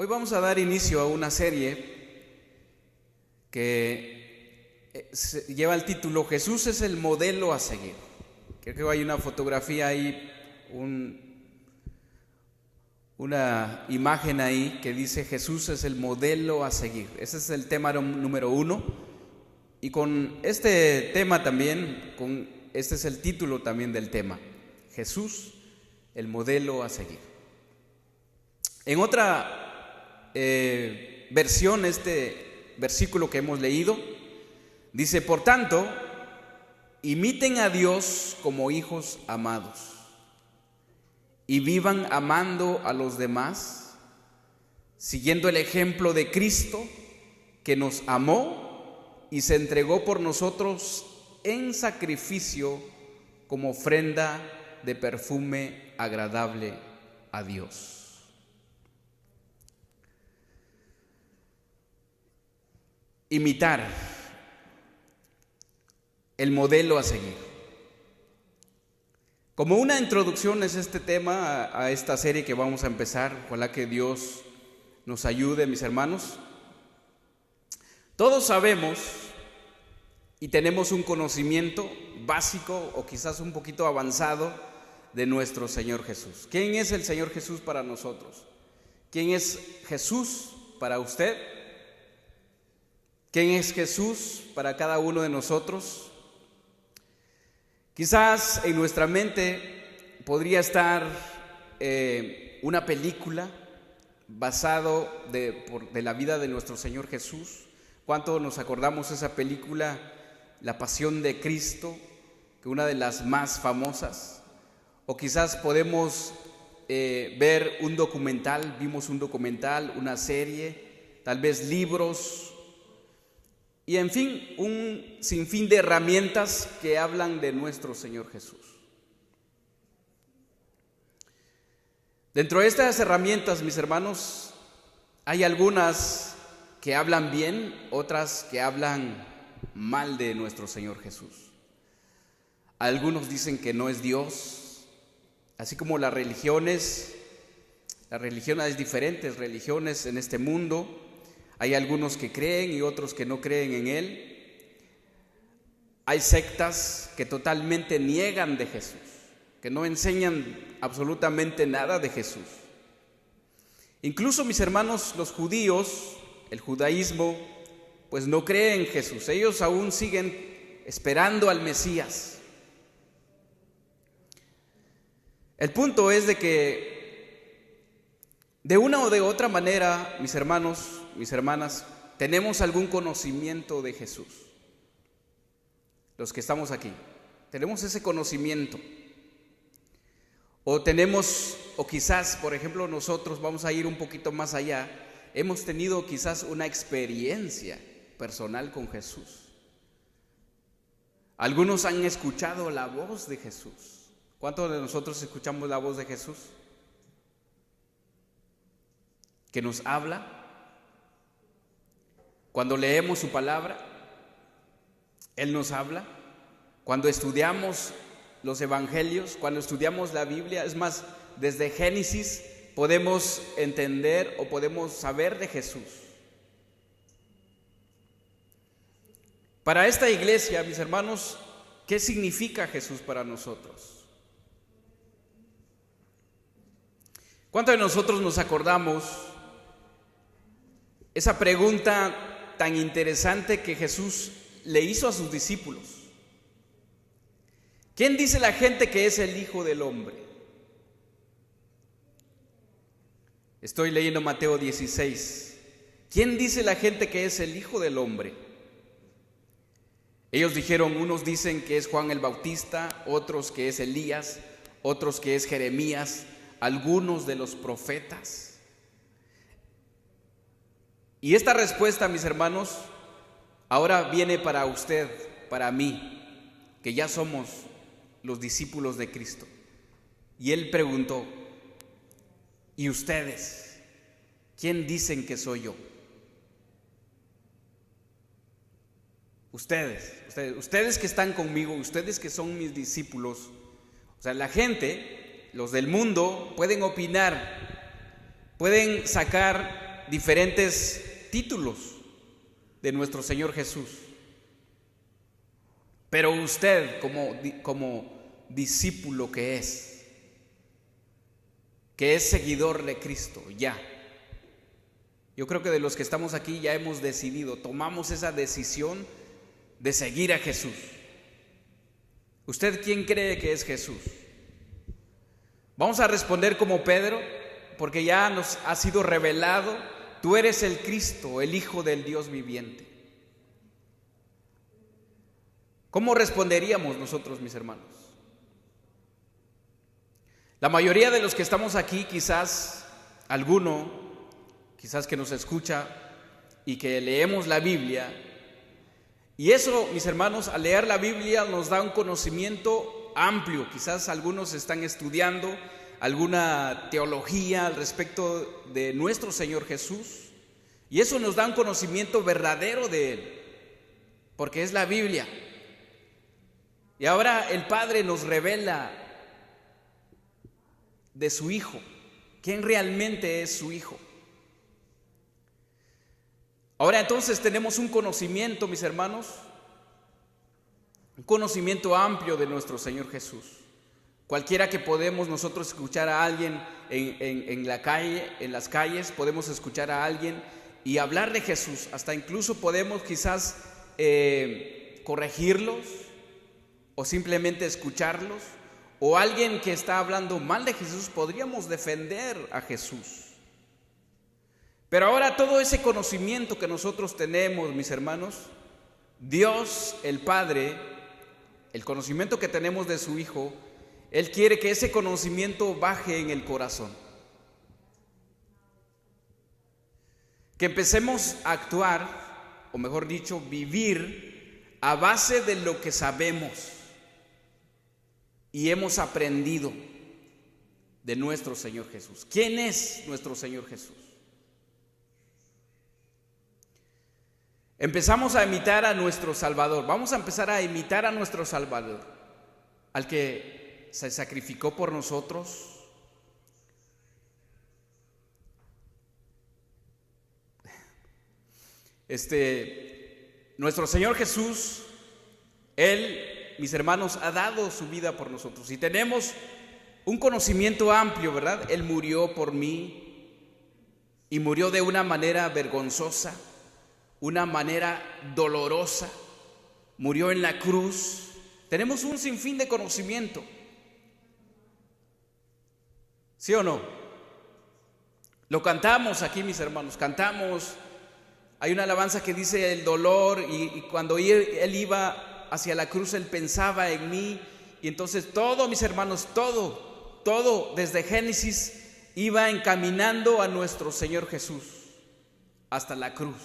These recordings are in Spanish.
Hoy vamos a dar inicio a una serie que lleva el título Jesús es el modelo a seguir. Creo que hay una fotografía ahí, una imagen ahí que dice Jesús es el modelo a seguir. Ese es el tema número 1. Y con este tema también, este es el título también del tema, Jesús, el modelo a seguir. En otra versión, este versículo que hemos leído, dice, por tanto, imiten a Dios como hijos amados y vivan amando a los demás, siguiendo el ejemplo de Cristo, que nos amó y se entregó por nosotros en sacrificio como ofrenda de perfume agradable a Dios. Imitar el modelo a seguir. Como una introducción es este tema a esta serie que vamos a empezar. Ojalá que Dios nos ayude, mis hermanos. Todos sabemos y tenemos un conocimiento básico o quizás un poquito avanzado de nuestro Señor Jesús. ¿Quién es el Señor Jesús para nosotros? ¿Quién es Jesús para usted? ¿Quién es Jesús para cada uno de nosotros? Quizás en nuestra mente podría estar una película basado de la vida de nuestro Señor Jesús. ¿Cuánto nos acordamos de esa película, La Pasión de Cristo, que una de las más famosas? O quizás podemos ver un documental, vimos un documental, una serie, tal vez libros, y en fin, un sinfín de herramientas que hablan de nuestro Señor Jesús. Dentro de estas herramientas, mis hermanos, hay algunas que hablan bien, otras que hablan mal de nuestro Señor Jesús. Algunos dicen que no es Dios, así como las religiones hay diferentes religiones en este mundo. Hay algunos que creen y otros que no creen en Él. Hay sectas que totalmente niegan de Jesús, que no enseñan absolutamente nada de Jesús. Incluso, mis hermanos, los judíos, el judaísmo, pues no creen en Jesús. Ellos aún siguen esperando al Mesías. El punto es de que de una o de otra manera, mis hermanos, mis hermanas, tenemos algún conocimiento de Jesús. Los que estamos aquí, tenemos ese conocimiento. O quizás, por ejemplo, nosotros vamos a ir un poquito más allá. Hemos tenido quizás una experiencia personal con Jesús. Algunos han escuchado la voz de Jesús. ¿Cuántos de nosotros escuchamos la voz de Jesús? Que nos habla. Cuando leemos su palabra, Él nos habla. Cuando estudiamos los evangelios, cuando estudiamos la Biblia, es más, desde Génesis podemos entender o podemos saber de Jesús. Para esta iglesia, mis hermanos, ¿qué significa Jesús para nosotros? ¿Cuántos de nosotros nos acordamos esa pregunta tan interesante que Jesús le hizo a sus discípulos? ¿Quién dice la gente que es el Hijo del Hombre? Estoy leyendo Mateo 16. ¿Quién dice la gente que es el Hijo del Hombre? Ellos dijeron, unos dicen que es Juan el Bautista, otros que es Elías, otros que es Jeremías, algunos de los profetas. Y esta respuesta, mis hermanos, ahora viene para usted, para mí, que ya somos los discípulos de Cristo. Y Él preguntó, ¿y ustedes? ¿Quién dicen que soy yo? Ustedes que están conmigo, ustedes que son mis discípulos. O sea, la gente, los del mundo, pueden opinar, pueden sacar diferentes títulos de nuestro Señor Jesús. Pero usted, como discípulo que es seguidor de Cristo, yo creo que de los que estamos aquí ya hemos decidido, tomamos esa decisión de seguir a Jesús. ¿Usted quién cree que es Jesús? Vamos a responder como Pedro, porque ya nos ha sido revelado: tú eres el Cristo, el Hijo del Dios viviente. ¿Cómo responderíamos nosotros, mis hermanos? La mayoría de los que estamos aquí, quizás que nos escucha y que leemos la Biblia, y eso, mis hermanos, al leer la Biblia nos da un conocimiento amplio. Quizás algunos están estudiando alguna teología al respecto de nuestro Señor Jesús, y eso nos da un conocimiento verdadero de Él, porque es la Biblia. Y ahora el Padre nos revela de su Hijo, quién realmente es su Hijo. Ahora entonces tenemos un conocimiento, mis hermanos, un conocimiento amplio de nuestro Señor Jesús. Cualquiera que podemos nosotros escuchar a alguien en la calle, en las calles, podemos escuchar a alguien y hablar de Jesús. Hasta incluso podemos quizás corregirlos o simplemente escucharlos. O alguien que está hablando mal de Jesús, podríamos defender a Jesús. Pero ahora todo ese conocimiento que nosotros tenemos, mis hermanos, Dios, el Padre, el conocimiento que tenemos de su Hijo, Él quiere que ese conocimiento baje en el corazón. Que empecemos a actuar, o mejor dicho, vivir a base de lo que sabemos y hemos aprendido de nuestro Señor Jesús. ¿Quién es nuestro Señor Jesús? Empezamos a imitar a nuestro Salvador. Vamos a empezar a imitar a nuestro Salvador, al que se sacrificó por nosotros. Nuestro Señor Jesús, Él, mis hermanos, ha dado su vida por nosotros. Y tenemos un conocimiento amplio, ¿verdad? Él murió por mí y murió de una manera vergonzosa, una manera dolorosa. Murió en la cruz. Tenemos un sinfín de conocimiento. ¿Sí o no? Lo cantamos aquí, mis hermanos, cantamos. Hay una alabanza que dice el dolor y cuando él iba hacia la cruz, Él pensaba en mí. Y entonces todo, mis hermanos, todo desde Génesis iba encaminando a nuestro Señor Jesús hasta la cruz.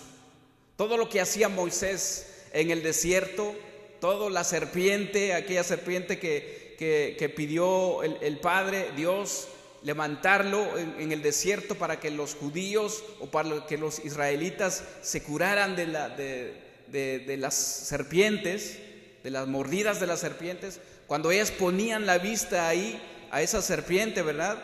Todo lo que hacía Moisés en el desierto, toda la serpiente, aquella serpiente que pidió el Padre, Dios, levantarlo en el desierto para que los judíos o para que los israelitas se curaran de las serpientes, de las mordidas de las serpientes. Cuando ellas ponían la vista ahí a esa serpiente, ¿verdad?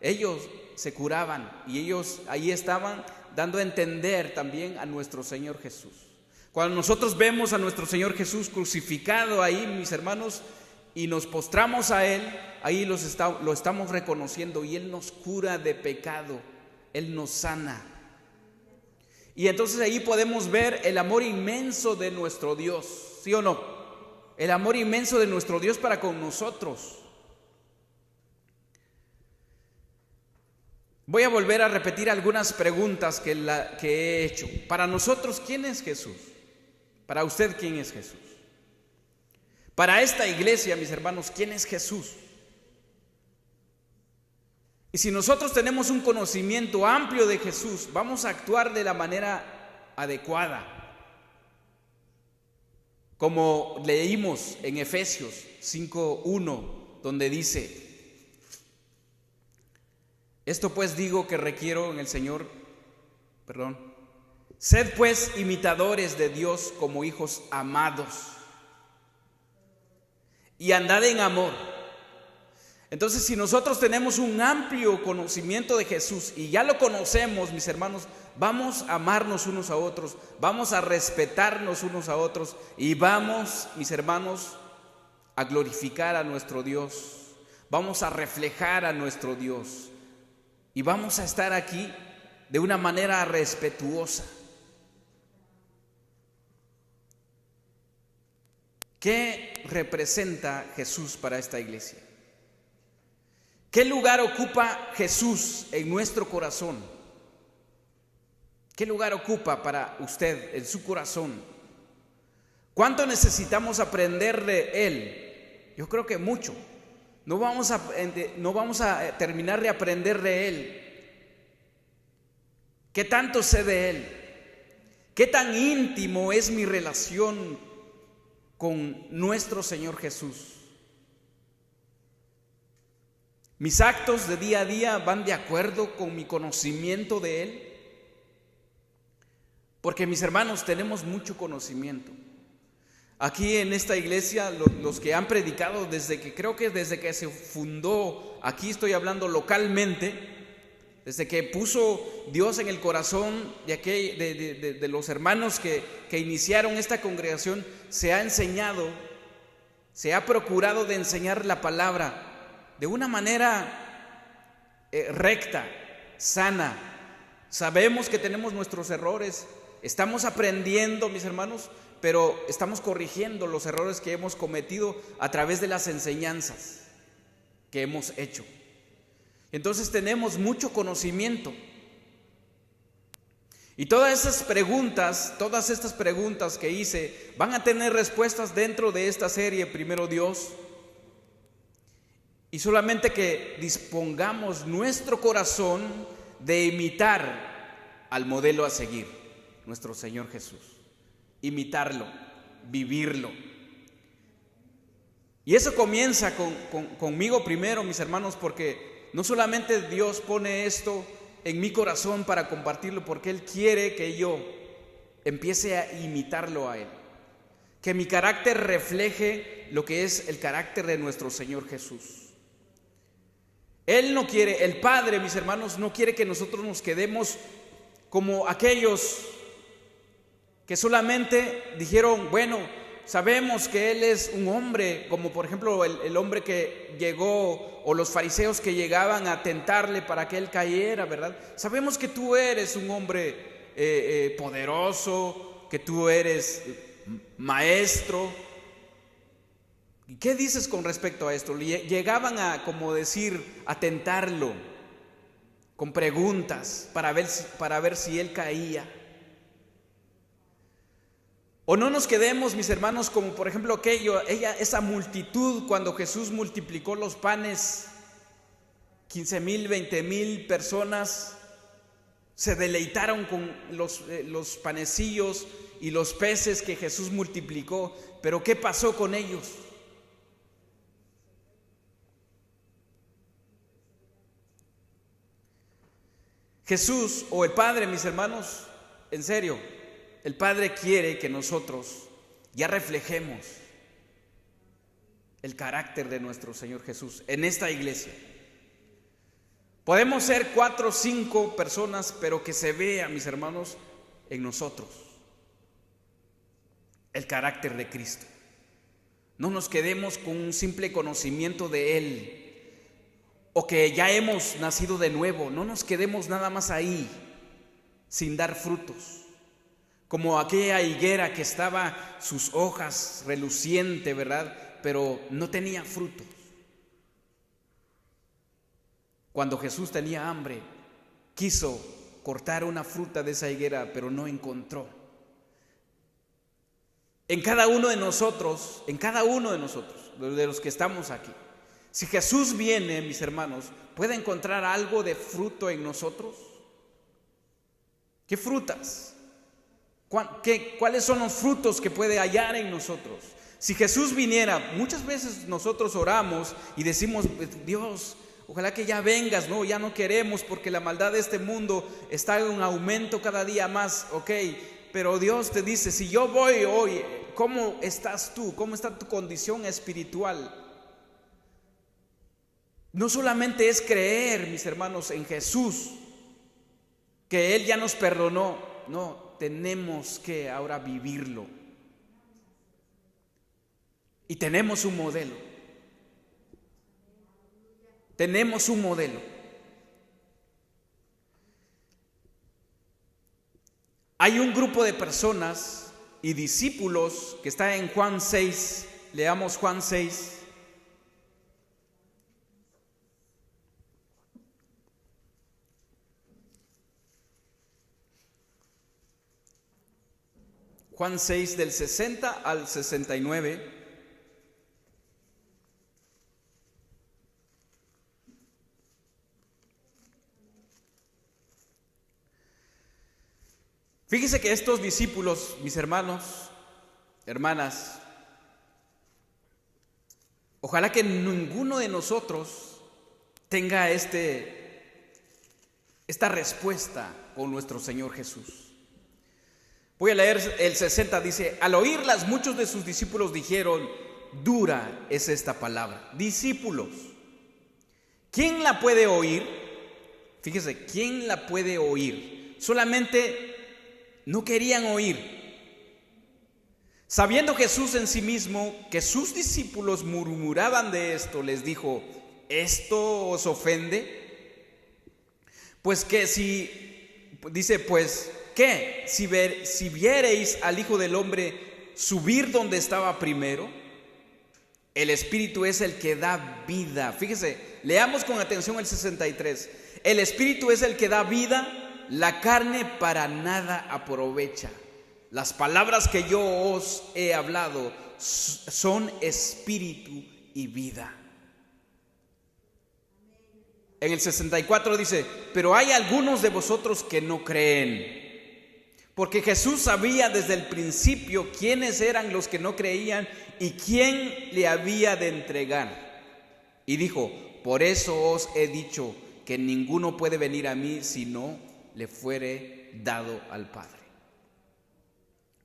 Ellos se curaban y ellos ahí estaban dando a entender también a nuestro Señor Jesús. Cuando nosotros vemos a nuestro Señor Jesús crucificado ahí, mis hermanos, y nos postramos a Él, ahí lo estamos reconociendo, y Él nos cura de pecado, Él nos sana. Y entonces ahí podemos ver el amor inmenso de nuestro Dios, ¿sí o no? El amor inmenso de nuestro Dios para con nosotros. Voy a volver a repetir algunas preguntas que he hecho. Para nosotros, ¿quién es Jesús? Para usted, ¿quién es Jesús? Para esta iglesia, mis hermanos, ¿quién es Jesús? Y si nosotros tenemos un conocimiento amplio de Jesús, vamos a actuar de la manera adecuada. Como leímos en Efesios 5:1, donde dice: esto pues digo que requiero en el Señor, sed pues imitadores de Dios como hijos amados, y andad en amor, Entonces, si nosotros tenemos un amplio conocimiento de Jesús y ya lo conocemos, mis hermanos, vamos a amarnos unos a otros, vamos a respetarnos unos a otros y vamos, mis hermanos, a glorificar a nuestro Dios, vamos a reflejar a nuestro Dios y vamos a estar aquí de una manera respetuosa. ¿Qué representa Jesús para esta iglesia? ¿Qué lugar ocupa Jesús en nuestro corazón? ¿Qué lugar ocupa para usted en su corazón? ¿Cuánto necesitamos aprender de Él? Yo creo que mucho. No vamos a terminar de aprender de Él. ¿Qué tanto sé de Él? ¿Qué tan íntimo es mi relación con nuestro Señor Jesús? ¿Mis actos de día a día van de acuerdo con mi conocimiento de Él? Porque, mis hermanos, tenemos mucho conocimiento. Aquí en esta iglesia, los que han predicado desde que se fundó, aquí estoy hablando localmente, desde que puso Dios en el corazón de los hermanos que iniciaron esta congregación, se ha enseñado, se ha procurado de enseñar la palabra de una manera recta, sana. Sabemos que tenemos nuestros errores, estamos aprendiendo, mis hermanos, pero estamos corrigiendo los errores que hemos cometido a través de las enseñanzas que hemos hecho. Entonces tenemos mucho conocimiento. Y todas estas preguntas que hice van a tener respuestas dentro de esta serie, Primero Dios. Y solamente que dispongamos nuestro corazón de imitar al modelo a seguir, nuestro Señor Jesús. Imitarlo, vivirlo. Y eso comienza conmigo primero, mis hermanos, porque no solamente Dios pone esto en mi corazón para compartirlo, porque Él quiere que yo empiece a imitarlo a Él. Que mi carácter refleje lo que es el carácter de nuestro Señor Jesús. Él no quiere, el Padre, mis hermanos, no quiere que nosotros nos quedemos como aquellos que solamente dijeron, bueno, sabemos que Él es un hombre, como por ejemplo el hombre que llegó, o los fariseos que llegaban a tentarle para que Él cayera, ¿verdad? Sabemos que tú eres un hombre poderoso, que tú eres maestro. ¿Y qué dices con respecto a esto? Llegaban a, como decir, a tentarlo con preguntas para ver si Él caía. O no nos quedemos, mis hermanos, como por ejemplo esa multitud cuando Jesús multiplicó los panes, 15,000, 20,000 personas se deleitaron con los panecillos y los peces que Jesús multiplicó. Pero ¿qué pasó con ellos? Jesús o el Padre, mis hermanos, en serio, el Padre quiere que nosotros ya reflejemos el carácter de nuestro Señor Jesús en esta iglesia. Podemos ser 4 o 5 personas, pero que se vea, mis hermanos, en nosotros el carácter de Cristo. No nos quedemos con un simple conocimiento de Él, o que ya hemos nacido de nuevo. No nos quedemos nada más ahí, sin dar frutos. Como aquella higuera que estaba sus hojas reluciente, ¿verdad? Pero no tenía frutos. Cuando Jesús tenía hambre, quiso cortar una fruta de esa higuera, pero no encontró. En cada uno de nosotros, de los que estamos aquí, si Jesús viene, mis hermanos, ¿puede encontrar algo de fruto en nosotros? ¿Qué frutas? ¿Cuáles son los frutos que puede hallar en nosotros? Si Jesús viniera, muchas veces nosotros oramos y decimos, Dios, ojalá que ya vengas, no, ya no queremos porque la maldad de este mundo está en un aumento cada día más, ok, pero Dios te dice, si yo voy hoy, ¿cómo estás tú? ¿Cómo está tu condición espiritual? no solamente es creer, mis hermanos, en Jesús, que Él ya nos perdonó. No, tenemos que ahora vivirlo. Y tenemos un modelo. Tenemos un modelo. Hay un grupo de personas y discípulos que está en Juan 6. Leamos Juan 6. Juan 6 del 60 al 69. Fíjese que estos discípulos, mis hermanos, hermanas, ojalá que ninguno de nosotros tenga esta respuesta con nuestro Señor Jesús. Voy a leer el 60, dice: al oírlas, muchos de sus discípulos dijeron: dura es esta palabra. Discípulos, ¿quién la puede oír? Fíjese, ¿quién la puede oír? Solamente no querían oír. Sabiendo Jesús en sí mismo que sus discípulos murmuraban de esto, les dijo: ¿esto os ofende? Pues que ¿qué? Si viereis al Hijo del Hombre subir donde estaba primero, el Espíritu es el que da vida. Fíjese, leamos con atención el 63. El Espíritu es el que da vida, la carne para nada aprovecha. Las palabras que yo os he hablado son espíritu y vida. En el 64 dice: pero hay algunos de vosotros que no creen. Porque Jesús sabía desde el principio quiénes eran los que no creían y quién le había de entregar. Y dijo: por eso os he dicho que ninguno puede venir a mí si no le fuere dado al Padre.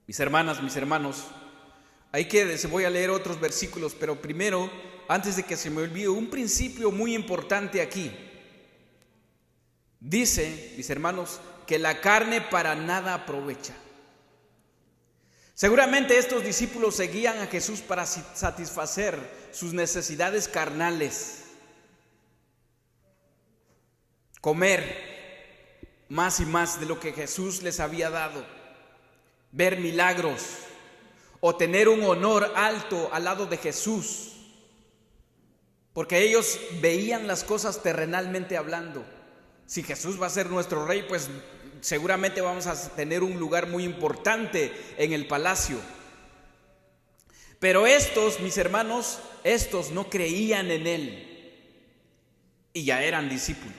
Mis hermanas, mis hermanos, voy a leer otros versículos, pero primero, antes de que se me olvide, un principio muy importante aquí. Dice, mis hermanos, que la carne para nada aprovecha. Seguramente estos discípulos seguían a Jesús para satisfacer sus necesidades carnales, comer más y más de lo que Jesús les había dado, ver milagros o tener un honor alto al lado de Jesús, porque ellos veían las cosas terrenalmente hablando. Si Jesús va a ser nuestro rey, pues seguramente vamos a tener un lugar muy importante en el palacio. Pero estos, mis hermanos, estos no creían en Él y ya eran discípulos.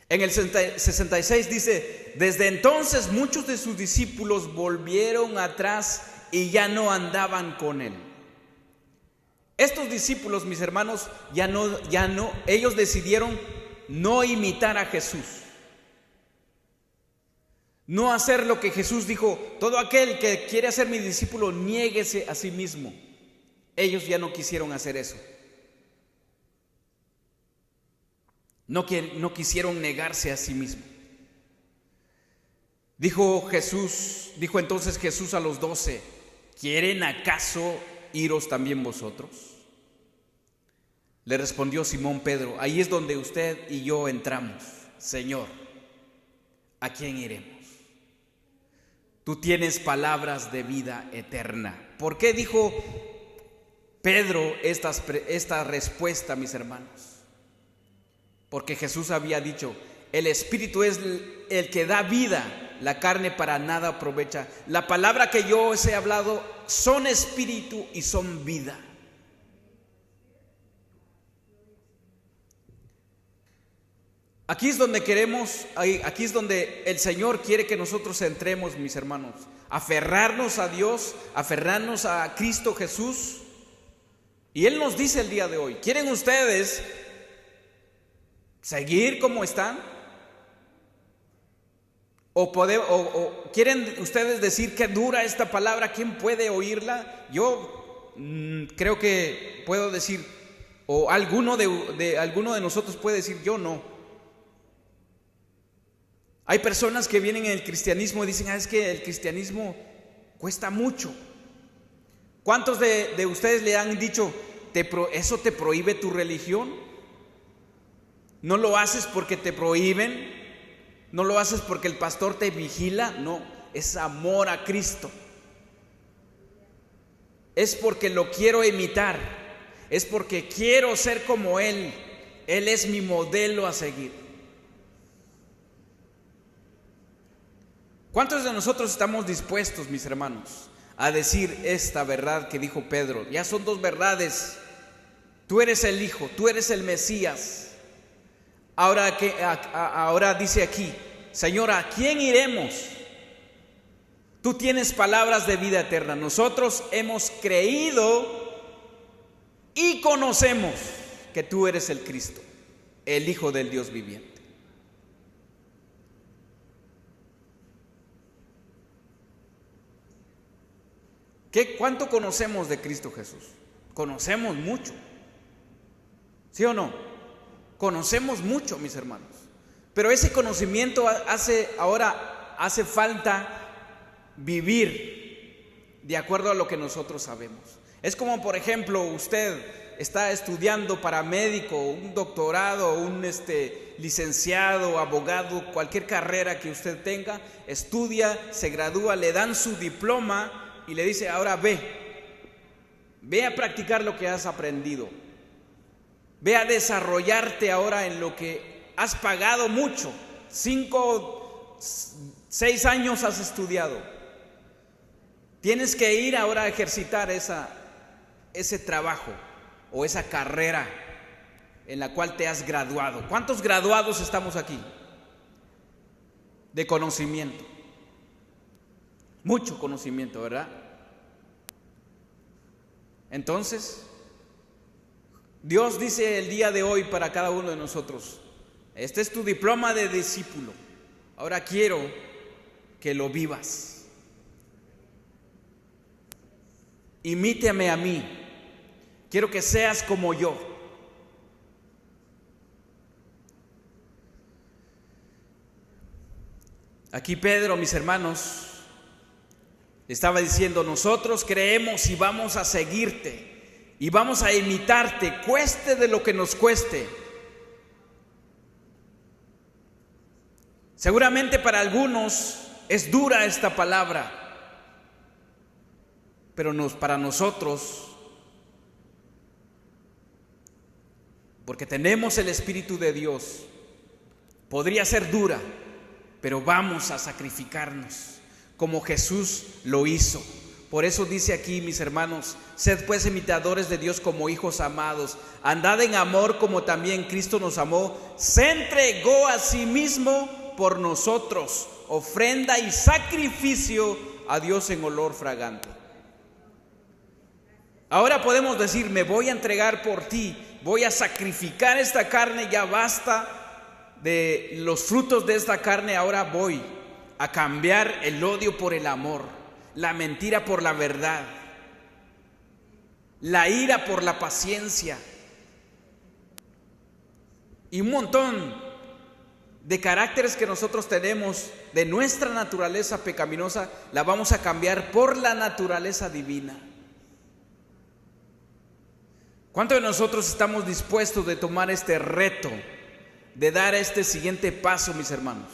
En el 66 dice: desde entonces muchos de sus discípulos volvieron atrás y ya no andaban con Él. Estos discípulos, mis hermanos, ellos decidieron no imitar a Jesús, no hacer lo que Jesús dijo: todo aquel que quiere ser mi discípulo, niéguese a sí mismo. Ellos ya no quisieron hacer eso. No quisieron negarse a sí mismo. Dijo entonces Jesús a los 12: ¿quieren acaso iros también vosotros? Le respondió Simón Pedro: ahí es donde usted y yo entramos. Señor, ¿a quién iremos? Tú tienes palabras de vida eterna. ¿Por qué dijo Pedro esta respuesta, mis hermanos? Porque Jesús había dicho: el Espíritu es el que da vida, la carne para nada aprovecha. La palabra que yo os he hablado son espíritu y son vida. Aquí es donde aquí es donde el Señor quiere que nosotros entremos, mis hermanos. Aferrarnos a Dios, aferrarnos a Cristo Jesús. Y Él nos dice el día de hoy: ¿quieren ustedes seguir como están? ¿O quieren ustedes decir que dura esta palabra? ¿Quién puede oírla? Yo creo que puedo decir, o alguno de nosotros puede decir, yo no. Hay personas que vienen en el cristianismo y dicen, es que el cristianismo cuesta mucho. ¿Cuántos de ustedes le han dicho, eso te prohíbe tu religión? ¿No lo haces porque te prohíben? ¿No lo haces porque el pastor te vigila? No, es amor a Cristo. Es porque lo quiero imitar. Es porque quiero ser como Él. Él es mi modelo a seguir. ¿Cuántos de nosotros estamos dispuestos, mis hermanos, a decir esta verdad que dijo Pedro? Ya son dos verdades. Tú eres el Hijo, tú eres el Mesías. Ahora dice aquí, Señor, ¿a quién iremos? Tú tienes palabras de vida eterna. Nosotros hemos creído y conocemos que tú eres el Cristo, el Hijo del Dios viviente. ¿Cuánto conocemos de Cristo Jesús? Conocemos mucho. ¿Sí o no? Conocemos mucho, mis hermanos. Pero ese conocimiento hace falta vivir de acuerdo a lo que nosotros sabemos. Es como, por ejemplo, usted está estudiando para médico, un doctorado, un licenciado, abogado, cualquier carrera que usted tenga, estudia, se gradúa, le dan su diploma y le dice, ahora ve a practicar lo que has aprendido. Ve a desarrollarte ahora en lo que has pagado mucho. 5, 6 años has estudiado. Tienes que ir ahora a ejercitar ese trabajo o esa carrera en la cual te has graduado. ¿Cuántos graduados estamos aquí? De conocimiento. Mucho conocimiento, ¿verdad? Entonces, Dios dice el día de hoy para cada uno de nosotros, este es tu diploma de discípulo. Ahora quiero que lo vivas. Imítame a mí. Quiero que seas como yo. Aquí Pedro, mis hermanos, estaba diciendo, nosotros creemos y vamos a seguirte y vamos a imitarte, cueste de lo que nos cueste. Seguramente para algunos es dura esta palabra, pero para nosotros, porque tenemos el Espíritu de Dios, podría ser dura, pero vamos a sacrificarnos como Jesús lo hizo. Por eso dice aquí, mis hermanos, sed pues imitadores de Dios como hijos amados, andad en amor como también Cristo nos amó, se entregó a sí mismo por nosotros, ofrenda y sacrificio a Dios en olor fragante. Ahora podemos decir, me voy a entregar por ti, voy a sacrificar esta carne, ya basta de los frutos de esta carne, ahora voy a cambiar el odio por el amor, la mentira por la verdad, la ira por la paciencia y un montón de caracteres que nosotros tenemos de nuestra naturaleza pecaminosa, la vamos a cambiar por la naturaleza divina. ¿Cuántos de nosotros estamos dispuestos de tomar este reto, de dar este siguiente paso, mis hermanos?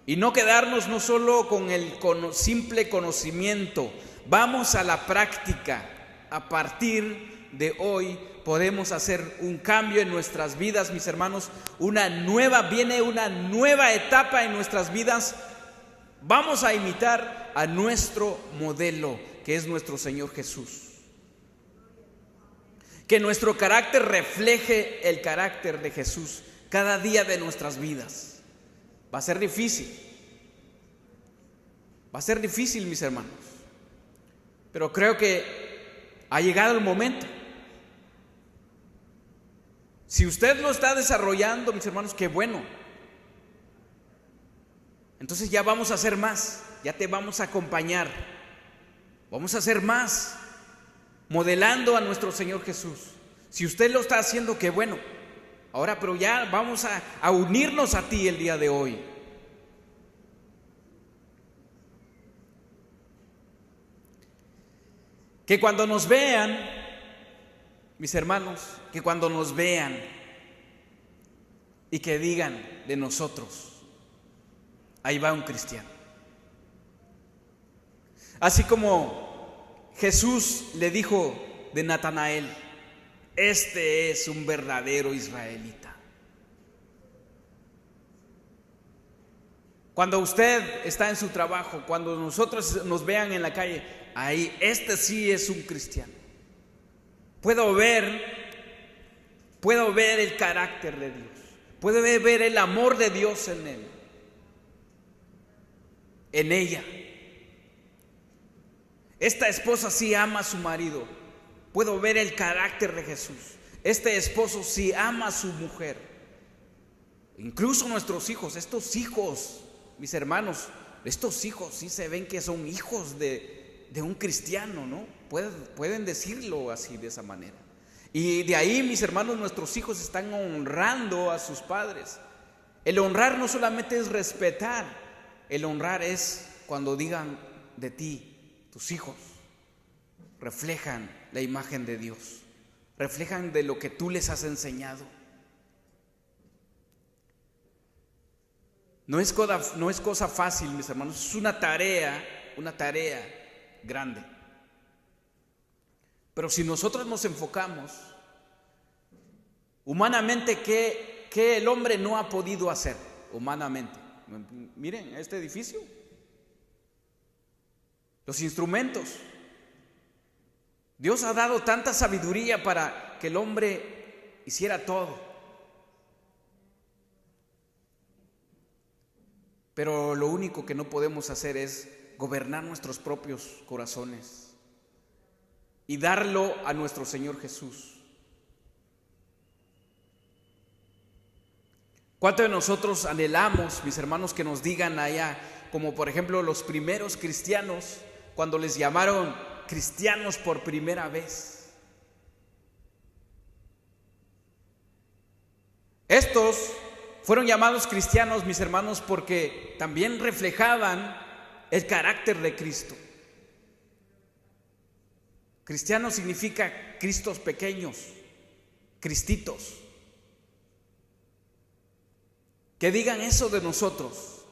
Y no quedarnos no solo con el simple conocimiento, vamos a la práctica. A partir de hoy podemos hacer un cambio en nuestras vidas, mis hermanos. Viene una nueva etapa en nuestras vidas. Vamos a imitar a nuestro modelo, que es nuestro Señor Jesús. Que nuestro carácter refleje el carácter de Jesús cada día de nuestras vidas. Va a ser difícil. Va a ser difícil, mis hermanos. Pero creo que ha llegado el momento. Si usted lo está desarrollando, mis hermanos, qué bueno. Entonces ya vamos a hacer más. Ya te vamos a acompañar. Vamos a hacer más. modelando a nuestro Señor Jesús. Si usted lo está haciendo, qué bueno. Ahora, pero ya vamos a unirnos a ti el día de hoy. Que cuando nos vean, mis hermanos, que cuando nos vean y que digan de nosotros, ahí va un cristiano. Así como Jesús le dijo de Natanael, este es un verdadero israelita. Cuando usted está en su trabajo, cuando nosotros nos vean en la calle, ahí, este sí es un cristiano. Puedo ver el carácter de Dios. Puedo ver el amor de Dios en él, en ella. Esta esposa sí ama a su marido. Puedo ver el carácter de Jesús. Este esposo sí ama a su mujer. Incluso nuestros hijos, estos hijos, mis hermanos, estos hijos sí se ven que son hijos de un cristiano, ¿no? Pueden decirlo así, de esa manera. Y de ahí, mis hermanos, nuestros hijos están honrando a sus padres. El honrar no solamente es respetar, el honrar es cuando digan de ti, tus hijos reflejan la imagen de Dios, reflejan de lo que tú les has enseñado. No es cosa fácil, mis hermanos, es una tarea grande. Pero si nosotros nos enfocamos humanamente, ¿qué el hombre no ha podido hacer humanamente? Miren este edificio, los instrumentos. Dios ha dado tanta sabiduría para que el hombre hiciera todo. Pero lo único que no podemos hacer es gobernar nuestros propios corazones y darlo a nuestro Señor Jesús. ¿Cuántos de nosotros anhelamos, mis hermanos, que nos digan allá, como por ejemplo los primeros cristianos, cuando les llamaron cristianos por primera vez? Estos fueron llamados cristianos, mis hermanos, porque también reflejaban el carácter de Cristo. Cristiano significa cristos pequeños, cristitos. Que digan eso de nosotros.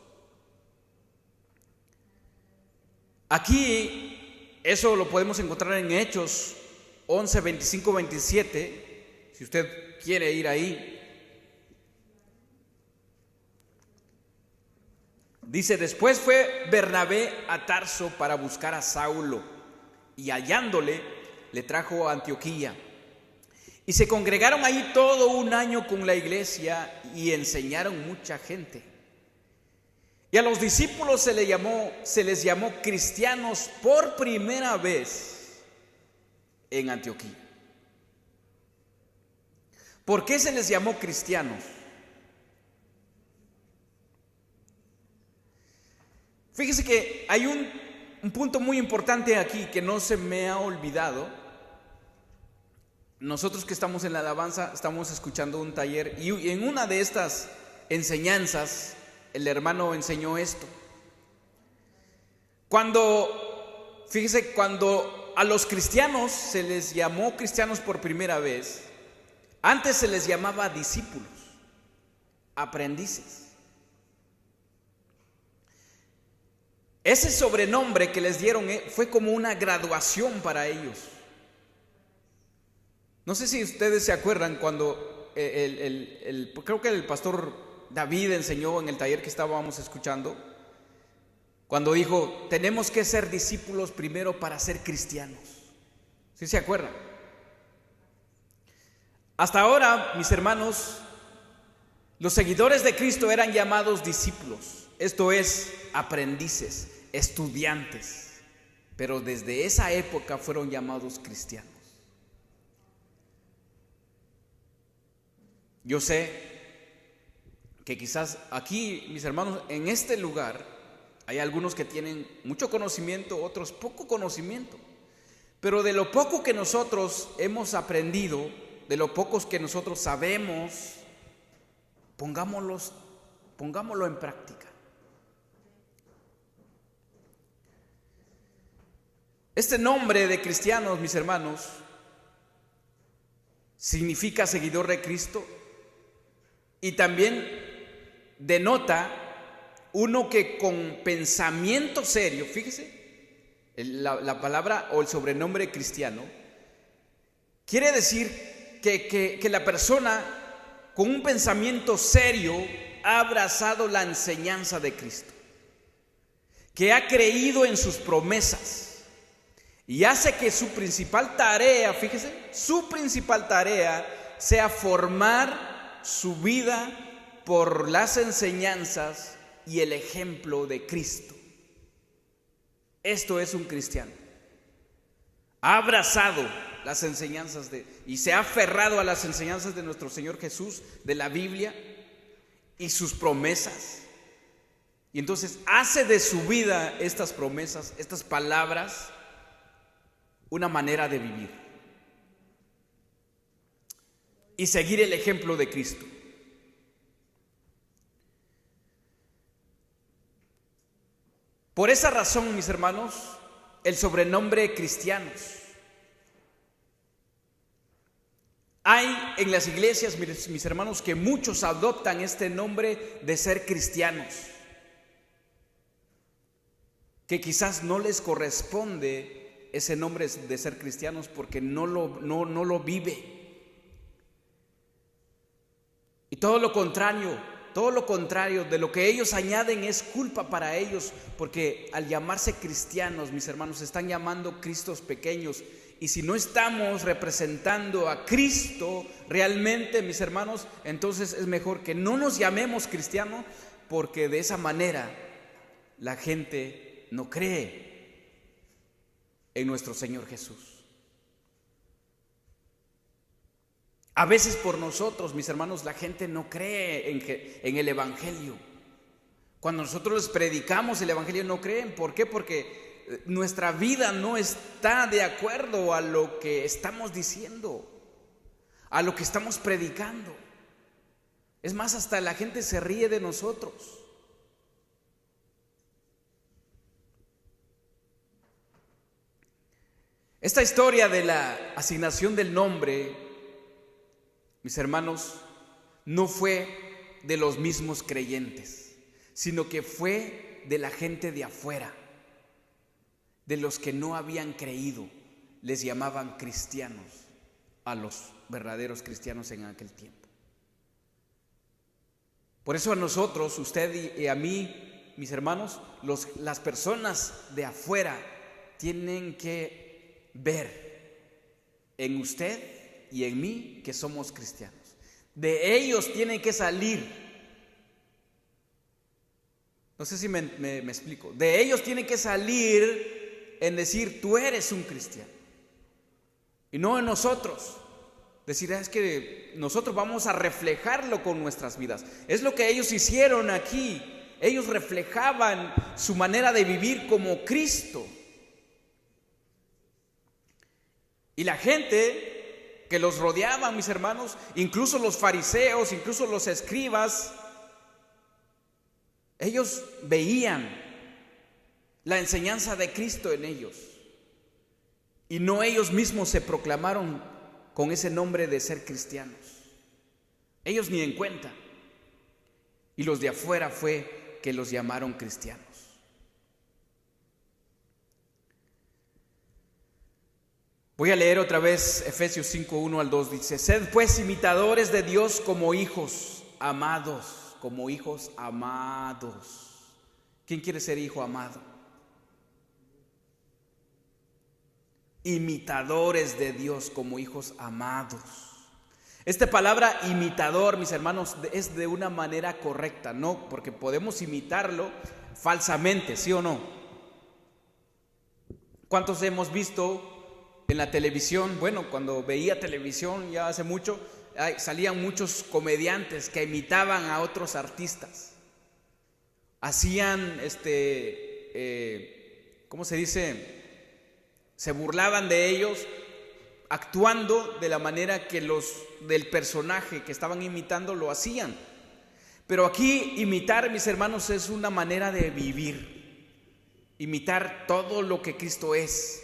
Aquí, eso lo podemos encontrar en Hechos 11, 25, 27, si usted quiere ir ahí. Dice, después fue Bernabé a Tarso para buscar a Saulo, y hallándole, le trajo a Antioquía. Y se congregaron ahí todo un año con la iglesia y enseñaron mucha gente. Y a los discípulos se les llamó cristianos por primera vez en Antioquía. ¿Por qué se les llamó cristianos? Fíjese que hay un punto muy importante aquí que no se me ha olvidado. Nosotros que estamos en la alabanza estamos escuchando un taller y en una de estas enseñanzas el hermano enseñó esto. Fíjese, cuando a los cristianos se les llamó cristianos por primera vez, antes se les llamaba discípulos, aprendices. Ese sobrenombre que les dieron fue como una graduación para ellos. No sé si ustedes se acuerdan cuando creo que el pastor David enseñó en el taller que estábamos escuchando, cuando dijo, tenemos que ser discípulos primero para ser cristianos. ¿Sí se acuerdan? Hasta ahora, mis hermanos, los seguidores de Cristo eran llamados discípulos, esto es, aprendices, estudiantes, pero desde esa época fueron llamados cristianos. Yo sé que quizás aquí, mis hermanos, en este lugar hay algunos que tienen mucho conocimiento, otros poco conocimiento, Pero de lo poco que nosotros hemos aprendido, de lo pocos que nosotros sabemos, pongámoslo en práctica. Este nombre de cristianos, mis hermanos, significa seguidor de Cristo y también denota uno que con pensamiento serio, fíjese, la palabra o el sobrenombre cristiano, quiere decir que la persona con un pensamiento serio ha abrazado la enseñanza de Cristo, que ha creído en sus promesas y hace que su principal tarea, fíjese, su principal tarea sea formar su vida por las enseñanzas y el ejemplo de Cristo. Esto es un cristiano. Ha abrazado las enseñanzas y se ha aferrado a las enseñanzas de nuestro Señor Jesús, de la Biblia y sus promesas. Y entonces hace de su vida estas promesas, estas palabras, una manera de vivir y seguir el ejemplo de Cristo. Por esa razón, mis hermanos, el sobrenombre cristianos. Hay en las iglesias, mis hermanos, que muchos adoptan este nombre de ser cristianos, que quizás no les corresponde ese nombre de ser cristianos porque no lo vive. Y todo lo contrario de lo que ellos añaden es culpa para ellos, porque al llamarse cristianos, mis hermanos, están llamando cristos pequeños. Y si no estamos representando a Cristo realmente, mis hermanos, entonces es mejor que no nos llamemos cristianos, porque de esa manera la gente no cree en nuestro Señor Jesús. A veces por nosotros, mis hermanos, la gente no cree en el Evangelio. Cuando nosotros les predicamos el Evangelio no creen. ¿Por qué? Porque nuestra vida no está de acuerdo a lo que estamos diciendo, a lo que estamos predicando. Es más, hasta la gente se ríe de nosotros. Esta historia de la asignación del nombre, mis hermanos, no fue de los mismos creyentes, sino que fue de la gente de afuera, de los que no habían creído. Les llamaban cristianos a los verdaderos cristianos en aquel tiempo. Por eso a nosotros, usted y a mí, mis hermanos, las personas de afuera tienen que ver en usted y en mí que somos cristianos. De ellos tienen que salir. No sé si me explico. De ellos tienen que salir en decir: tú eres un cristiano. Y no en nosotros decir: es que nosotros vamos a reflejarlo con nuestras vidas. Es lo que ellos hicieron aquí. Ellos reflejaban su manera de vivir como Cristo. Y la gente que los rodeaba, mis hermanos, incluso los fariseos, incluso los escribas, ellos veían la enseñanza de Cristo en ellos. Y no ellos mismos se proclamaron con ese nombre de ser cristianos. Ellos ni en cuenta. Y los de afuera fue que los llamaron cristianos. Voy a leer otra vez Efesios 5:1 al 2. Dice: sed pues imitadores de Dios como hijos amados. Como hijos amados. ¿Quién quiere ser hijo amado? Imitadores de Dios como hijos amados. Esta palabra imitador, mis hermanos, es de una manera correcta, ¿no? Porque podemos imitarlo falsamente, ¿sí o no? ¿Cuántos hemos visto en la televisión? Bueno, cuando veía televisión ya hace mucho, salían muchos comediantes que imitaban a otros artistas. Hacían, ¿cómo se dice? Se burlaban de ellos, actuando de la manera que los del personaje que estaban imitando lo hacían. Pero aquí imitar, mis hermanos, es una manera de vivir. Imitar todo lo que Cristo es.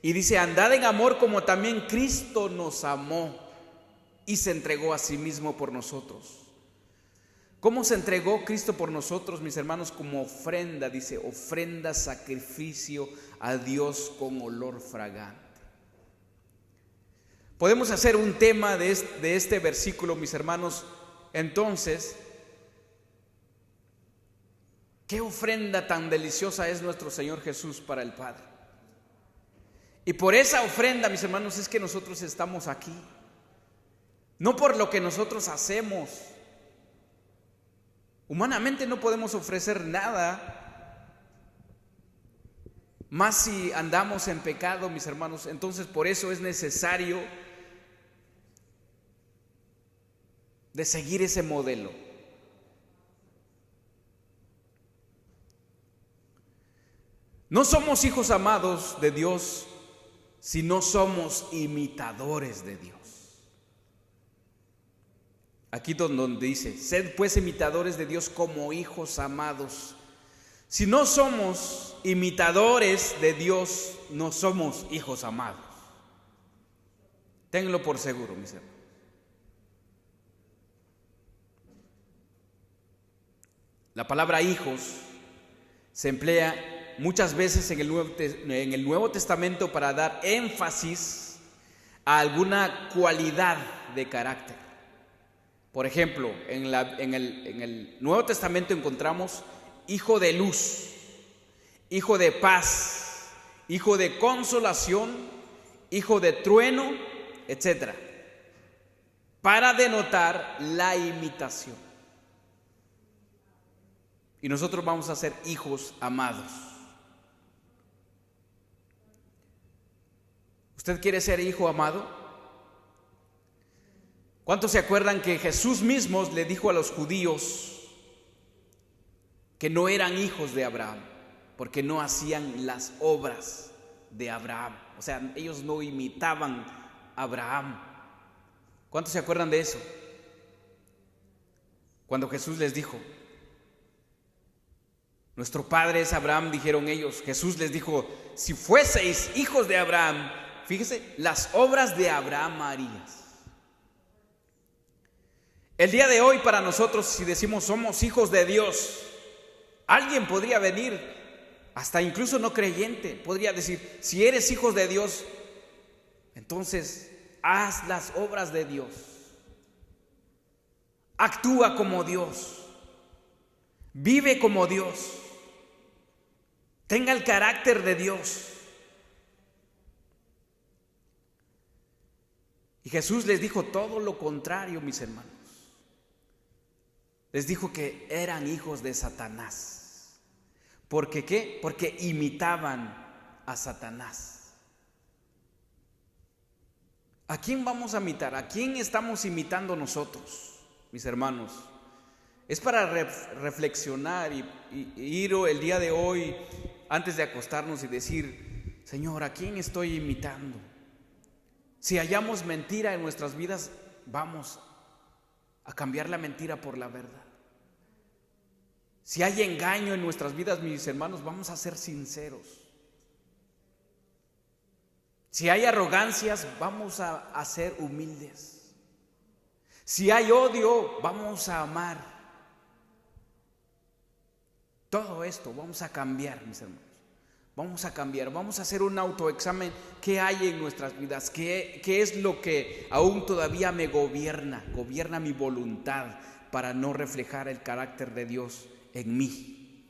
Y dice, andad en amor como también Cristo nos amó y se entregó a sí mismo por nosotros. ¿Cómo se entregó Cristo por nosotros, mis hermanos? Como ofrenda, dice, ofrenda, sacrificio a Dios con olor fragante. Podemos hacer un tema de este versículo, mis hermanos. Entonces, ¿qué ofrenda tan deliciosa es nuestro Señor Jesús para el Padre? Y por esa ofrenda, mis hermanos, es que nosotros estamos aquí. No por lo que nosotros hacemos. Humanamente no podemos ofrecer nada, más si andamos en pecado, mis hermanos. Entonces por eso es necesario de seguir ese modelo. No somos hijos amados de Dios si no somos imitadores de Dios. Aquí donde dice, sed pues imitadores de Dios como hijos amados. Si no somos imitadores de Dios, no somos hijos amados. Ténganlo por seguro, mis hermanos. La palabra hijos se emplea muchas veces en el Nuevo Testamento para dar énfasis a alguna cualidad de carácter. Por ejemplo, en el Nuevo Testamento encontramos hijo de luz, hijo de paz, hijo de consolación, hijo de trueno, etc. Para denotar la imitación. Y nosotros vamos a ser hijos amados. ¿Usted quiere ser hijo amado? ¿Cuántos se acuerdan que Jesús mismo le dijo a los judíos que no eran hijos de Abraham porque no hacían las obras de Abraham? O sea, ellos no imitaban a Abraham. ¿Cuántos se acuerdan de eso? Cuando Jesús les dijo, nuestro padre es Abraham, dijeron ellos. Jesús les dijo, si fueseis hijos de Abraham, fíjese, las obras de Abraham harías. El día de hoy para nosotros, si decimos somos hijos de Dios, alguien podría venir, hasta incluso no creyente, podría decir, si eres hijos de Dios, entonces haz las obras de Dios. Actúa como Dios. Vive como Dios. Tenga el carácter de Dios. Y Jesús les dijo todo lo contrario, mis hermanos. Les dijo que eran hijos de Satanás. ¿Por qué qué? Porque imitaban a Satanás. ¿A quién vamos a imitar? ¿A quién estamos imitando nosotros, mis hermanos? Es para reflexionar y ir el día de hoy, antes de acostarnos y decir, Señor, ¿a quién estoy imitando? Si hallamos mentira en nuestras vidas, vamos a cambiar la mentira por la verdad. Si hay engaño en nuestras vidas, mis hermanos, vamos a ser sinceros. Si hay arrogancias, vamos a ser humildes. Si hay odio, vamos a amar. Todo esto vamos a cambiar, mis hermanos. Vamos a cambiar, vamos a hacer un autoexamen. ¿Qué hay en nuestras vidas? ¿Qué es lo que aún todavía me gobierna? Gobierna mi voluntad para no reflejar el carácter de Dios en mí.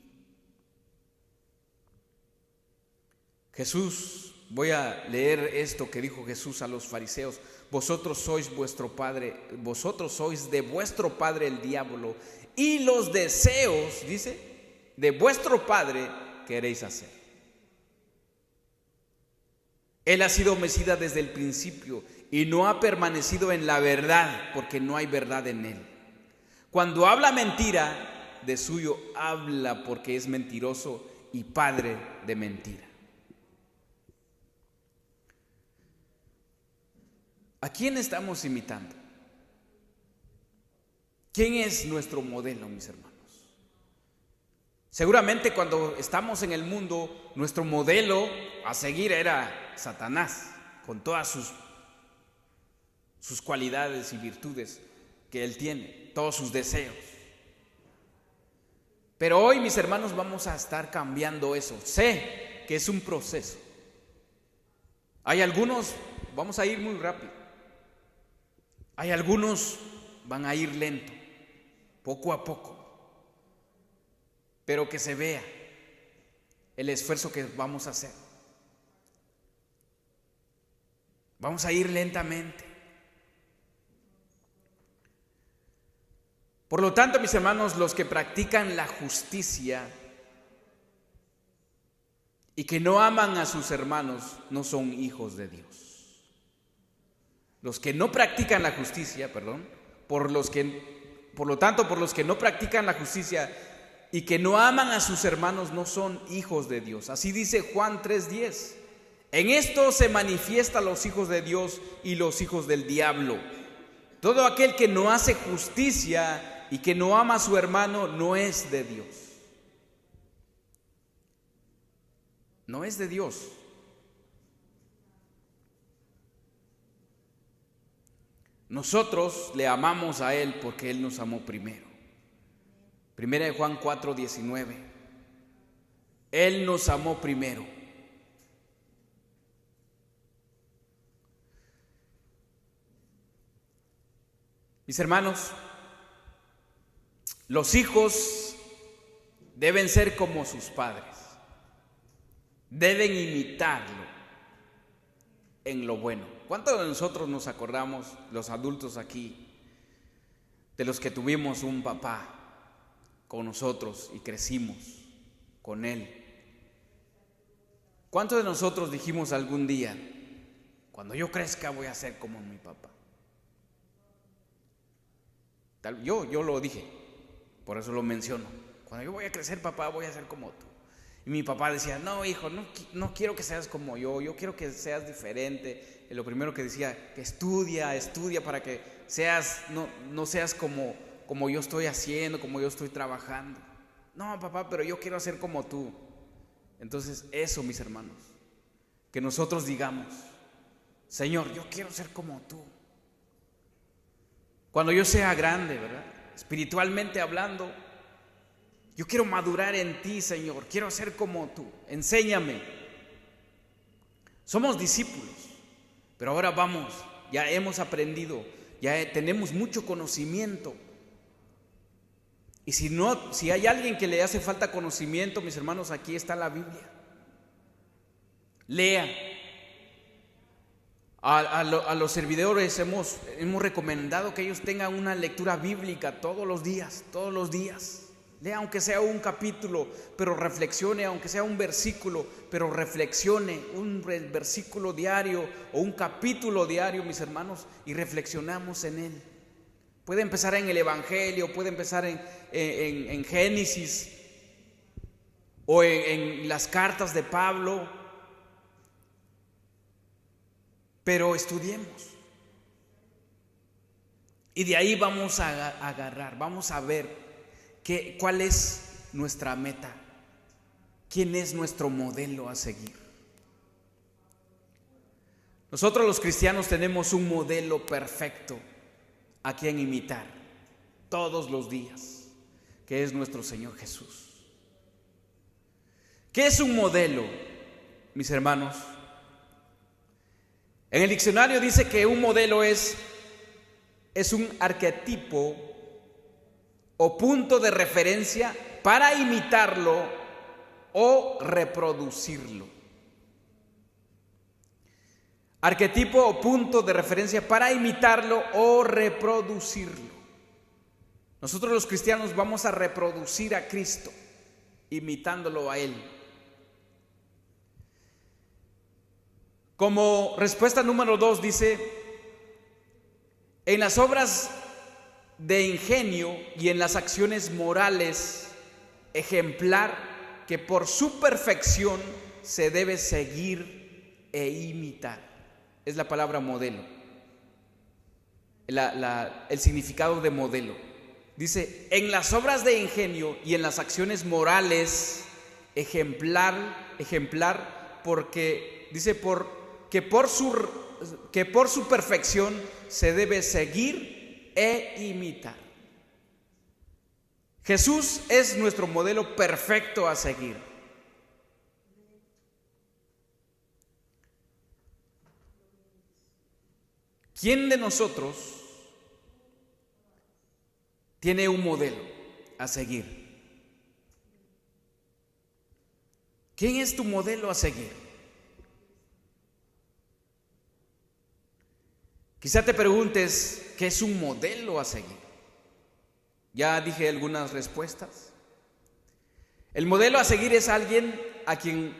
Jesús, voy a leer esto que dijo Jesús a los fariseos. Vosotros sois vuestro padre, vosotros sois de vuestro padre el diablo, y los deseos, dice, de vuestro padre queréis hacer. Él ha sido homicida desde el principio y no ha permanecido en la verdad, porque no hay verdad en él. Cuando habla mentira, de suyo habla, porque es mentiroso y padre de mentira. ¿A quién estamos imitando? ¿Quién es nuestro modelo, mis hermanos? Seguramente cuando estamos en el mundo, nuestro modelo a seguir era Satanás, con todas sus cualidades y virtudes que él tiene, todos sus deseos. Pero hoy, mis hermanos, vamos a estar cambiando eso. Sé que es un proceso. Hay algunos, vamos a ir muy rápido. Hay algunos van a ir lento, poco a poco. Pero que se vea el esfuerzo que vamos a hacer. Vamos a ir lentamente. Por lo tanto, mis hermanos, los que practican la justicia y que no aman a sus hermanos no son hijos de Dios. Los que no practican la justicia, por los que no practican la justicia y que no aman a sus hermanos no son hijos de Dios. Así dice Juan 3:10. En esto se manifiestan los hijos de Dios y los hijos del diablo. Todo aquel que no hace justicia y que no ama a su hermano no es de Dios. No es de Dios. Nosotros le amamos a Él porque Él nos amó primero. Primera de Juan 4:19. Él nos amó primero. Mis hermanos, los hijos deben ser como sus padres. Deben imitarlo en lo bueno. ¿Cuántos de nosotros nos acordamos, los adultos aquí, de los que tuvimos un papá con nosotros y crecimos con él? ¿Cuántos de nosotros dijimos algún día, cuando yo crezca voy a ser como mi papá? Yo lo dije, por eso lo menciono. Cuando yo voy a crecer, papá, voy a ser como tú. Y mi papá decía, no, hijo, no quiero que seas como yo quiero que seas diferente. Y lo primero que decía, que estudia para que seas, no seas como yo estoy haciendo, como yo estoy trabajando. No, papá, pero yo quiero ser como tú. Entonces, eso, mis hermanos, que nosotros digamos, Señor, yo quiero ser como tú. Cuando yo sea grande, ¿verdad? Espiritualmente hablando, yo quiero madurar en ti, Señor. Quiero ser como tú. Enséñame. Somos discípulos, pero ahora vamos, ya hemos aprendido, ya tenemos mucho conocimiento. Y si hay alguien que le hace falta conocimiento, mis hermanos, aquí está la Biblia. Lea. A los servidores hemos recomendado que ellos tengan una lectura bíblica todos los días. Lea aunque sea un capítulo, pero reflexione, aunque sea un versículo, pero reflexione un versículo diario o un capítulo diario, mis hermanos, y reflexionamos en él. Puede empezar en el Evangelio, puede empezar en Génesis o en las cartas de Pablo. Pero estudiemos. Y de ahí vamos a agarrar, vamos a ver cuál es nuestra meta, quién es nuestro modelo a seguir. Nosotros los cristianos tenemos un modelo perfecto a quien imitar todos los días, que es nuestro Señor Jesús. ¿Qué es un modelo, mis hermanos? En el diccionario dice que un modelo es un arquetipo o punto de referencia para imitarlo o reproducirlo. Arquetipo o punto de referencia para imitarlo o reproducirlo. Nosotros los cristianos vamos a reproducir a Cristo, imitándolo a Él. Como respuesta número 2 dice, en las obras de ingenio y en las acciones morales, ejemplar que por su perfección se debe seguir e imitar. Es la palabra modelo. el significado de modelo. Dice, en las obras de ingenio y en las acciones morales, ejemplar, porque dice que por su perfección se debe seguir e imitar. Jesús es nuestro modelo perfecto a seguir. ¿Quién de nosotros tiene un modelo a seguir? ¿Quién es tu modelo a seguir? Quizá te preguntes, ¿qué es un modelo a seguir? Ya dije algunas respuestas. El modelo a seguir es alguien a quien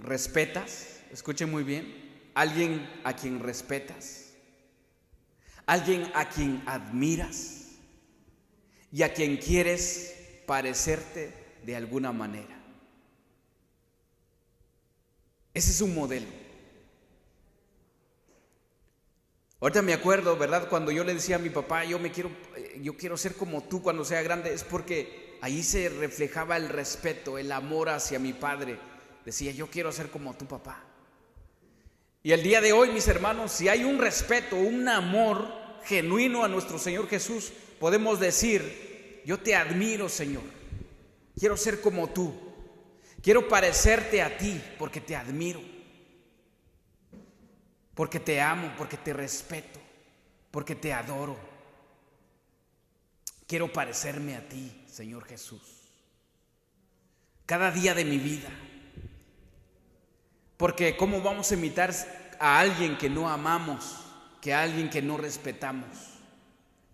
respetas, escuchen muy bien, alguien a quien respetas, alguien a quien admiras y a quien quieres parecerte de alguna manera. Ese es un modelo. Ahorita me acuerdo, ¿verdad? Cuando yo le decía a mi papá, yo quiero ser como tú cuando sea grande, es porque ahí se reflejaba el respeto, el amor hacia mi padre. Decía, yo quiero ser como tu papá. Y el día de hoy, mis hermanos, si hay un respeto, un amor genuino a nuestro Señor Jesús, podemos decir, yo te admiro, Señor. Quiero ser como tú. Quiero parecerte a ti porque te admiro. Porque te amo, porque te respeto, porque te adoro. Quiero parecerme a ti, Señor Jesús, cada día de mi vida. Porque ¿cómo vamos a imitar a alguien que no amamos, que a alguien que no respetamos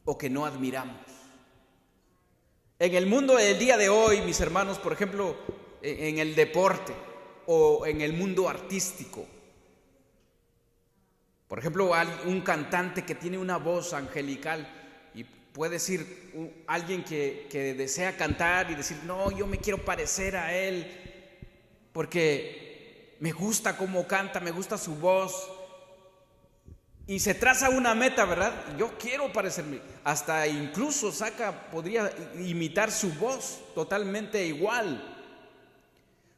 o que no admiramos? En el mundo del día de hoy, mis hermanos, por ejemplo, en el deporte o en el mundo artístico, por ejemplo, un cantante que tiene una voz angelical y puede decir alguien que desea cantar y decir, no, yo me quiero parecer a él porque me gusta cómo canta, me gusta su voz. Y se traza una meta, ¿verdad? Yo quiero parecerme. Hasta incluso podría imitar su voz totalmente igual.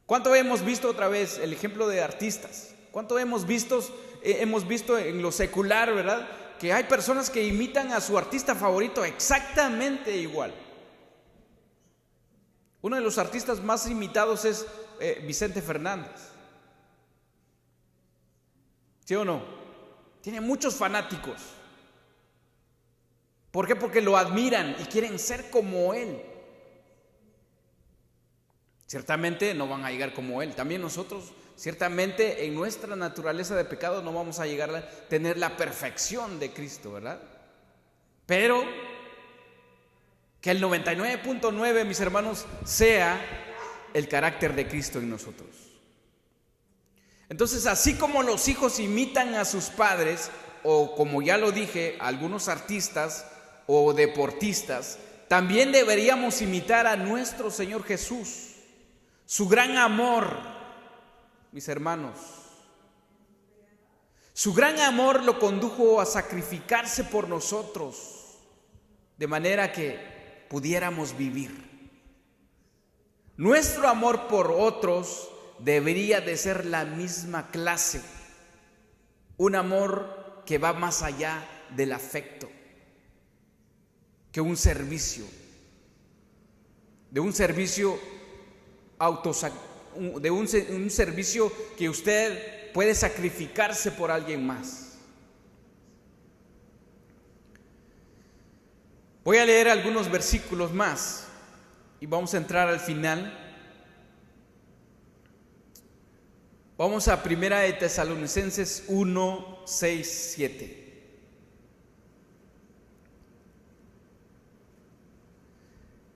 ¿Cuánto hemos visto otra vez el ejemplo de artistas? ¿Cuánto hemos visto en lo secular, ¿verdad? Que hay personas que imitan a su artista favorito exactamente igual. Uno de los artistas más imitados es Vicente Fernández. ¿Sí o no? Tiene muchos fanáticos. ¿Por qué? Porque lo admiran y quieren ser como él. Ciertamente no van a llegar como él. También nosotros, ciertamente en nuestra naturaleza de pecado no vamos a llegar a tener la perfección de Cristo, ¿verdad? Pero que el 99.9, mis hermanos, sea el carácter de Cristo en nosotros. Entonces, así como los hijos imitan a sus padres, o como ya lo dije, a algunos artistas o deportistas, también deberíamos imitar a nuestro Señor Jesús. Su gran amor, mis hermanos, su gran amor lo condujo a sacrificarse por nosotros, de manera que pudiéramos vivir. Nuestro amor por otros debería de ser la misma clase, un amor que va más allá del afecto, que un servicio, un servicio que usted puede sacrificarse por alguien más. Voy a leer algunos versículos más y vamos a entrar al final. Vamos a 1 de Tesalonicenses 1, 6, 7.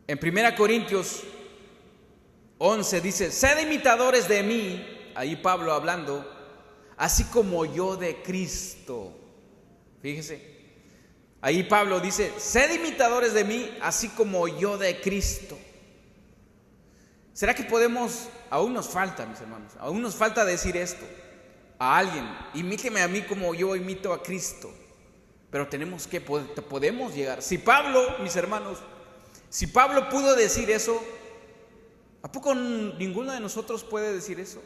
En 1 Corintios 11 dice, sed imitadores de mí, ahí Pablo hablando, así como yo de Cristo. Fíjese, ahí Pablo dice, sed imitadores de mí, así como yo de Cristo. ¿Será que podemos, aún nos falta, mis hermanos, aún nos falta decir esto a alguien, imíteme a mí como yo imito a Cristo? pero podemos llegar. Si Pablo, mis hermanos, si Pablo pudo decir eso, ¿a poco ninguno de nosotros puede decir eso?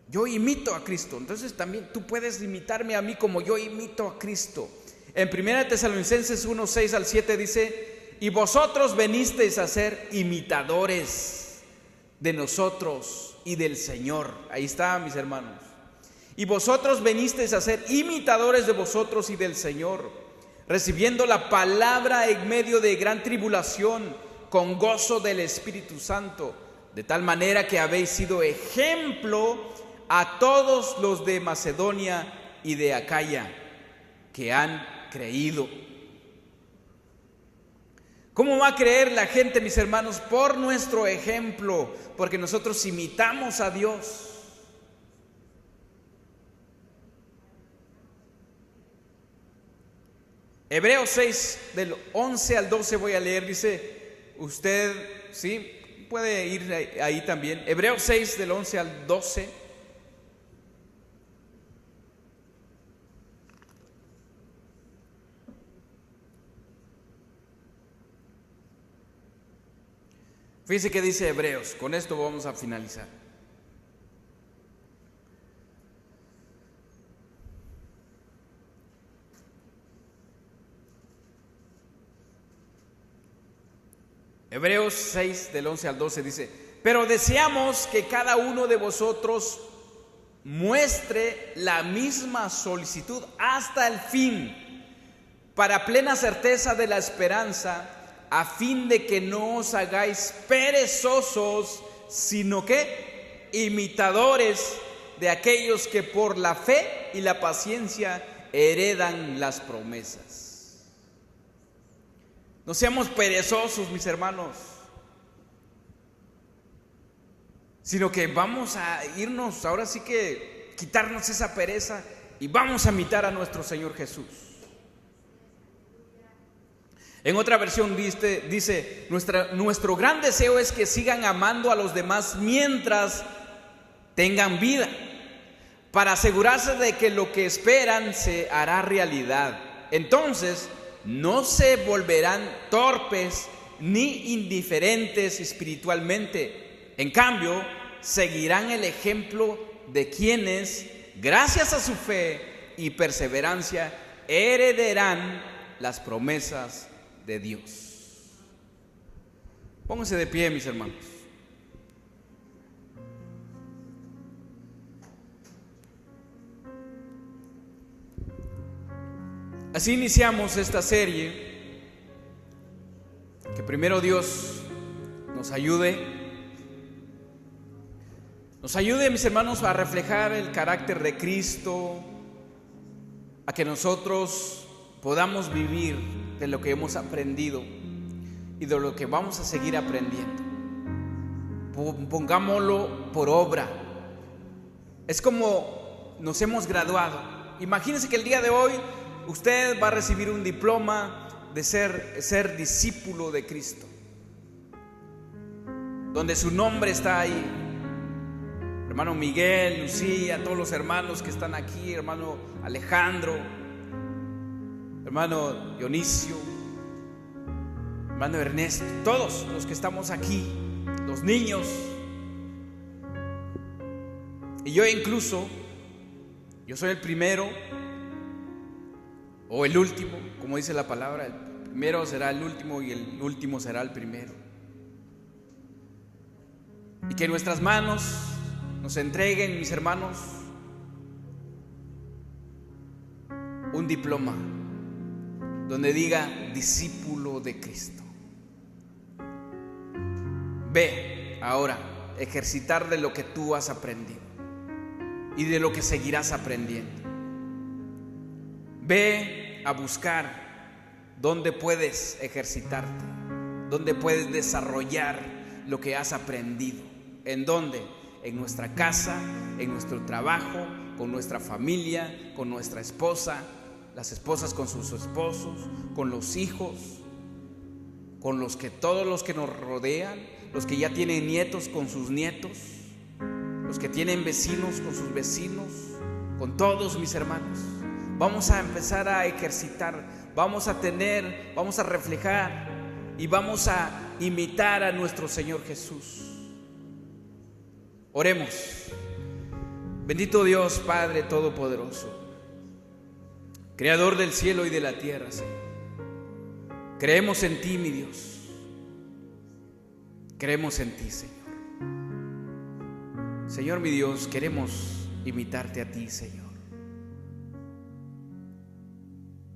Yo imito a Cristo, entonces también tú puedes imitarme a mí como yo imito a Cristo. En 1 Tesalonicenses 1, 6 al 7 dice: y vosotros venisteis a ser imitadores de nosotros y del Señor. Ahí está, mis hermanos. Y vosotros venisteis a ser imitadores de vosotros y del Señor, recibiendo la palabra en medio de gran tribulación, con gozo del Espíritu Santo, de tal manera que habéis sido ejemplo a todos los de Macedonia y de Acaya que han creído. ¿Cómo va a creer la gente, mis hermanos? Por nuestro ejemplo, porque nosotros imitamos a Dios. Hebreos 6, del 11 al 12 voy a leer, dice, usted, sí, puede ir ahí también. Hebreos 6, del 11 al 12. Fíjense que dice Hebreos, con esto vamos a finalizar. Hebreos 6 del 11 al 12 dice: pero deseamos que cada uno de vosotros muestre la misma solicitud hasta el fin, para plena certeza de la esperanza, a fin de que no os hagáis perezosos, sino que imitadores de aquellos que por la fe y la paciencia heredan las promesas. No seamos perezosos, mis hermanos, sino que vamos a irnos, ahora sí que quitarnos esa pereza y vamos a imitar a nuestro Señor Jesús. En otra versión dice nuestro gran deseo es que sigan amando a los demás mientras tengan vida, para asegurarse de que lo que esperan se hará realidad. Entonces no se volverán torpes ni indiferentes espiritualmente. En cambio, seguirán el ejemplo de quienes, gracias a su fe y perseverancia, heredarán las promesas de Dios. Pónganse de pie, mis hermanos. Así iniciamos esta serie. Que primero Dios nos ayude, mis hermanos, a reflejar el carácter de Cristo, a que nosotros podamos vivir de lo que hemos aprendido y de lo que vamos a seguir aprendiendo. Pongámoslo por obra. Es como nos hemos graduado. Imagínense que el día de hoy usted va a recibir un diploma de ser discípulo de Cristo, donde su nombre está ahí. Hermano Miguel, Lucía, todos los hermanos que están aquí, hermano Alejandro, hermano Dionisio, hermano Ernesto, todos los que estamos aquí, los niños, y yo incluso, yo soy el primero o el último, como dice la palabra, el primero será el último y el último será el primero. Y que nuestras manos nos entreguen, mis hermanos, un diploma donde diga discípulo de Cristo. Ve ahora ejercitar de lo que tú has aprendido y de lo que seguirás aprendiendo. Ve a buscar dónde puedes ejercitarte, dónde puedes desarrollar lo que has aprendido. ¿En dónde? En nuestra casa, en nuestro trabajo, con nuestra familia, con nuestra esposa, las esposas con sus esposos, con los hijos, con todos los que nos rodean, los que ya tienen nietos con sus nietos, los que tienen vecinos con sus vecinos, con todos mis hermanos. Vamos a empezar a ejercitar, vamos a reflejar y vamos a imitar a nuestro Señor Jesús. Oremos. Bendito Dios, Padre Todopoderoso, Creador del cielo y de la tierra, Señor. Creemos en ti, mi Dios. Creemos en ti, Señor. Señor, mi Dios, queremos imitarte a ti, Señor.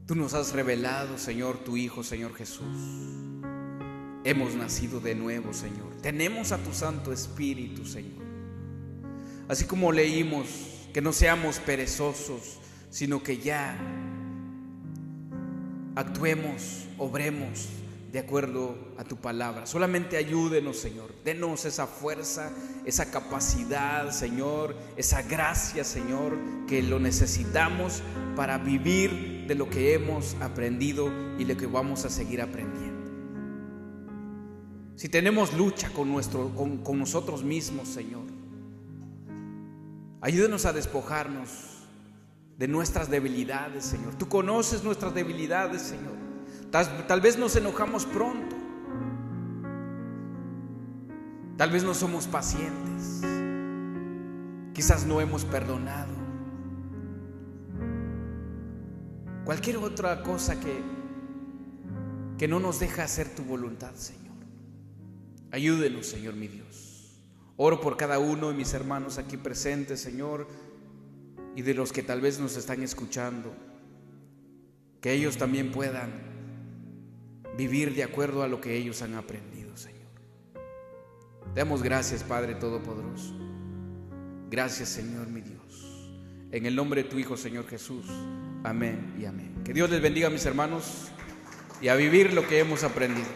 Tú nos has revelado, Señor, tu Hijo, Señor Jesús. Hemos nacido de nuevo, Señor. Tenemos a tu Santo Espíritu, Señor. Así como leímos, que no seamos perezosos, sino que ya actuemos, obremos de acuerdo a tu palabra. Solamente ayúdenos, Señor. Denos esa fuerza, esa capacidad, Señor, esa gracia, Señor, que lo necesitamos para vivir de lo que hemos aprendido y lo que vamos a seguir aprendiendo. Si tenemos lucha con nosotros mismos, Señor, ayúdenos a despojarnos de nuestras debilidades, Señor. Tú conoces nuestras debilidades, Señor. Tal vez nos enojamos pronto. Tal vez no somos pacientes. Quizás no hemos perdonado. Cualquier otra cosa que no nos deja hacer tu voluntad, Señor. Ayúdenos, Señor, mi Dios. Oro por cada uno de mis hermanos aquí presentes, Señor, y de los que tal vez nos están escuchando, que ellos también puedan vivir de acuerdo a lo que ellos han aprendido, Señor. Te damos gracias, Padre Todopoderoso. Gracias, Señor, mi Dios. En el nombre de tu Hijo, Señor Jesús. Amén y amén. Que Dios les bendiga, mis hermanos, y a vivir lo que hemos aprendido.